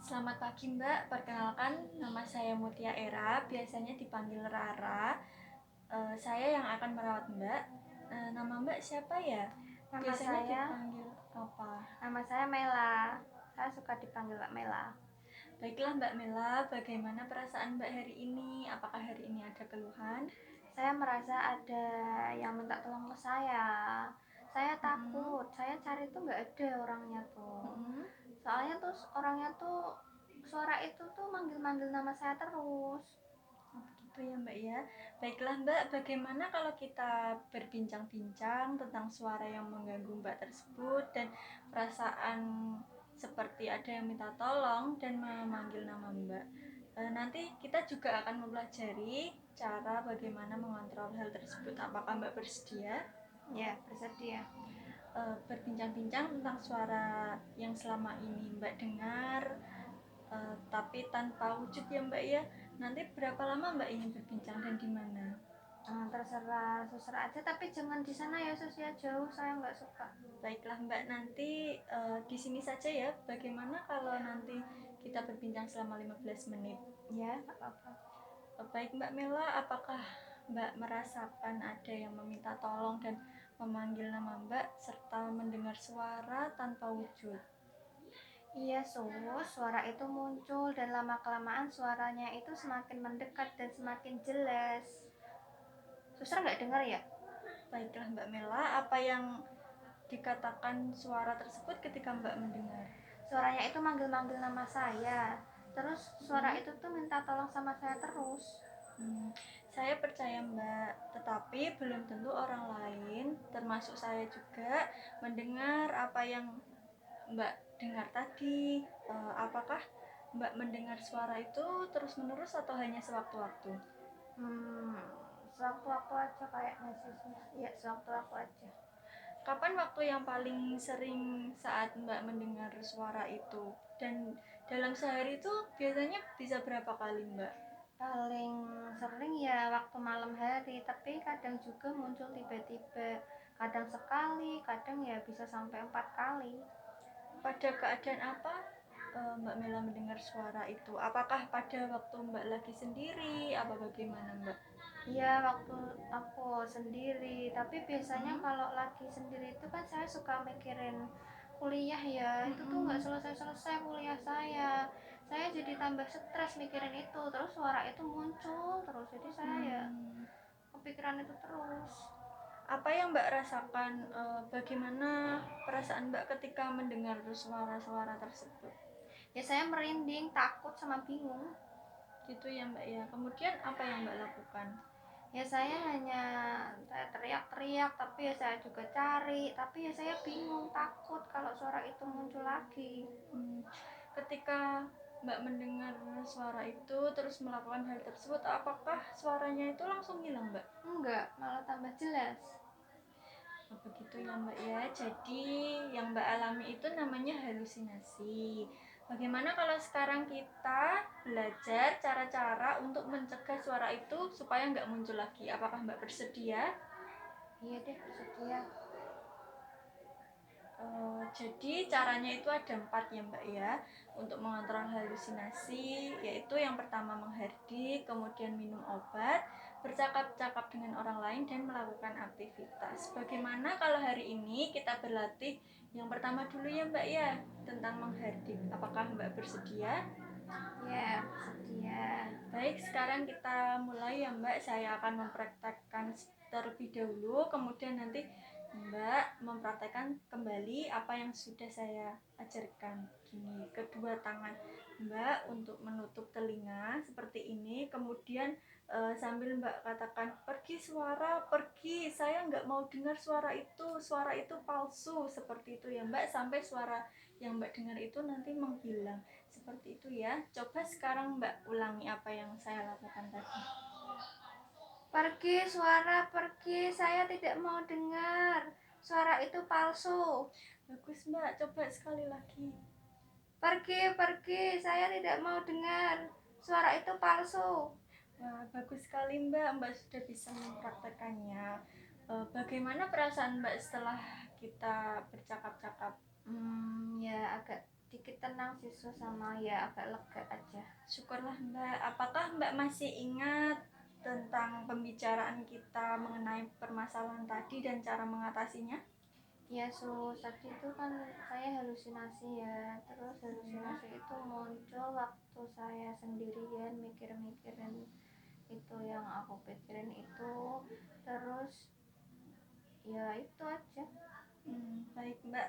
Selamat pagi Mbak, perkenalkan nama saya Mutia Era, biasanya dipanggil Rara. Saya yang akan merawat Mbak. Nama Mbak siapa ya? Nama Biasanya saya, dipanggil apa? nama saya Mela. Saya suka dipanggil Mbak Mela. Baiklah Mbak Mela, bagaimana perasaan Mbak hari ini? Apakah hari ini ada keluhan? Saya merasa ada yang minta tolong ke saya. Saya Mm-mm. takut. Saya cari tuh nggak ada orangnya tuh. Mm-mm. Soalnya tuh orangnya tuh suara itu tuh manggil-manggil nama saya terus. Oh, begitu ya Mbak ya. Baiklah Mbak, bagaimana kalau kita berbincang-bincang tentang suara yang mengganggu Mbak tersebut dan perasaan seperti ada yang minta tolong dan memanggil nama Mbak. Nanti kita juga akan mempelajari cara bagaimana mengontrol hal tersebut. Apakah Mbak bersedia? Ya, bersedia. Berbincang-bincang tentang suara yang selama ini Mbak dengar, tapi tanpa wujud ya Mbak ya. Nanti berapa lama Mbak ingin berbincang dan di mana? Terserah, terserah aja. Tapi jangan di sana ya, Sus ya, jauh. Saya nggak suka. Baiklah Mbak, nanti di sini saja ya. Bagaimana kalau nanti kita berbincang selama 15 menit? Ya, nggak apa-apa. Baik Mbak Mela, apakah Mbak merasakan ada yang meminta tolong dan memanggil nama Mbak serta mendengar suara tanpa wujud? Iya, Sus, suara itu muncul dan lama-kelamaan suaranya itu semakin mendekat dan semakin jelas. Suster nggak dengar ya? Baiklah Mbak Mela, apa yang dikatakan suara tersebut ketika Mbak mendengar? Suaranya itu manggil-manggil nama saya. Terus suara Hmm? itu tuh minta tolong sama saya terus. Hmm, saya percaya Mbak, tetapi belum tentu orang lain, termasuk saya juga, mendengar apa yang Mbak dengar tadi. Apakah Mbak mendengar suara itu terus-menerus atau hanya sewaktu-waktu? Hmm, sewaktu-waktu aja kayaknya sih. Iya, sewaktu-waktu aja. Kapan waktu yang paling sering saat Mbak mendengar suara itu? Dan dalam sehari itu biasanya bisa berapa kali Mbak? Paling sering ya waktu malam hari, tapi kadang juga muncul tiba-tiba. Kadang sekali, kadang ya bisa sampai 4 kali. Pada keadaan apa Mbak Mela mendengar suara itu? Apakah pada waktu Mbak lagi sendiri? Apa bagaimana Mbak? Iya, waktu aku sendiri, tapi biasanya Hmm? kalau lagi sendiri itu kan saya suka mikirin kuliah ya, itu tuh nggak Mm-mm. selesai-selesai kuliah saya jadi tambah stres mikirin itu, terus suara itu muncul terus, jadi saya ya Hmm. kepikiran itu terus. Apa yang Mbak rasakan? Bagaimana perasaan Mbak ketika mendengar suara-suara tersebut? Ya saya merinding, takut sama bingung. Gitu ya Mbak ya. Kemudian apa yang Mbak lakukan? Ya saya teriak-teriak, tapi ya saya juga cari, tapi ya saya bingung, takut kalau suara itu muncul lagi. Hmm, ketika Mbak mendengar suara itu terus melakukan hal tersebut, apakah suaranya itu langsung hilang Mbak? Enggak, malah tambah jelas. Oh, begitu ya Mbak ya. Jadi yang Mbak alami itu namanya halusinasi. Bagaimana kalau sekarang kita belajar cara-cara untuk mencegah suara itu supaya nggak muncul lagi? Apakah Mbak bersedia? Iya deh, bersedia. Jadi caranya itu ada 4 ya Mbak ya untuk mengontrol halusinasi, yaitu yang pertama menghardik, kemudian minum obat, bercakap-cakap dengan orang lain, dan melakukan aktivitas. Bagaimana kalau hari ini kita berlatih yang pertama dulu ya Mbak ya, tentang menghardik? Apakah Mbak bersedia? Ya, bersedia. Baik, sekarang kita mulai ya Mbak. Saya akan mempraktekkan terlebih dahulu, kemudian nanti Mbak mempraktekkan kembali apa yang sudah saya ajarkan. Gini, kedua tangan Mbak untuk menutup telinga seperti ini, kemudian sambil Mbak katakan, pergi suara, pergi, saya nggak mau dengar suara itu palsu, seperti itu ya Mbak, sampai suara yang Mbak dengar itu nanti menghilang. Seperti itu ya. Coba sekarang Mbak ulangi apa yang saya lakukan tadi. Pergi suara, pergi, saya tidak mau dengar. Suara itu palsu. Bagus Mbak, coba sekali lagi. Pergi, pergi, saya tidak mau dengar. Suara itu palsu. Wah, bagus sekali Mbak. Mbak sudah bisa mempraktekannya. Bagaimana perasaan Mbak setelah kita bercakap-cakap? Ya agak dikit tenang mahasiswa sama ya agak lega aja. Syukurlah Mbak. Apakah Mbak masih ingat tentang pembicaraan kita mengenai permasalahan tadi dan cara mengatasinya? Ya sus, tadi itu kan saya halusinasi ya. Terus halusinasi itu muncul waktu saya sendirian mikir-mikirin itu yang aku pikirin itu. Terus ya itu aja. Baik Mbak.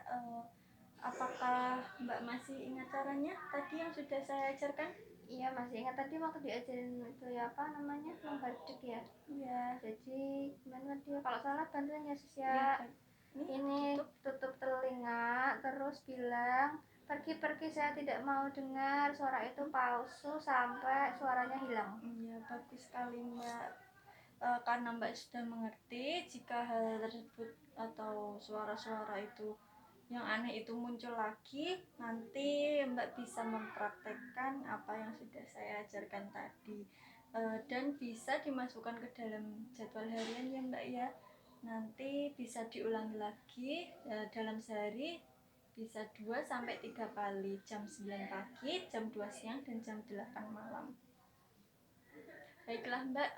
Apakah Mbak masih ingat caranya tadi yang sudah saya ajarkan? Iya masih ingat tadi waktu diajarin itu ya apa namanya menghardik ya. Iya. Jadi gimana dia kalau salah bantuin ya sus Ya, ya. baik. Ini tutup telinga terus bilang pergi-pergi saya tidak mau dengar suara itu palsu sampai suaranya hilang. Iya, bagus sekali Mbak. Karena Mbak sudah mengerti jika hal tersebut atau suara-suara itu yang aneh itu muncul lagi, nanti Mbak bisa mempraktekkan apa yang sudah saya ajarkan tadi. Dan bisa dimasukkan ke dalam jadwal harian ya Mbak ya. Nanti bisa diulangi lagi dalam sehari, bisa 2 sampai 3 kali, jam 9 pagi, jam 2 siang, dan jam 8 malam. Baiklah Mbak,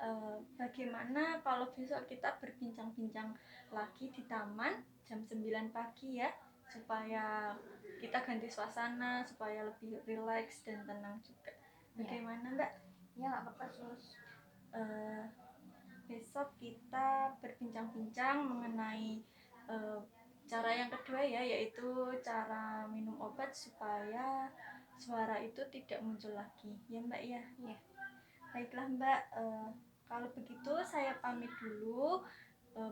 bagaimana kalau besok kita berbincang-bincang lagi di taman jam 9 pagi ya, supaya kita ganti suasana, supaya lebih rileks dan tenang juga. Bagaimana Mbak? Ya nggak apa-apa sus. Besok kita berbincang-bincang mengenai cara yang kedua ya, yaitu cara minum obat supaya suara itu tidak muncul lagi ya Mbak ya. Ya. Baiklah Mbak, kalau begitu saya pamit dulu.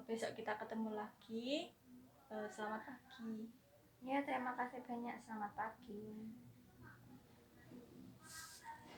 Besok kita ketemu lagi. Selamat pagi. Ya terima kasih banyak, selamat pagi.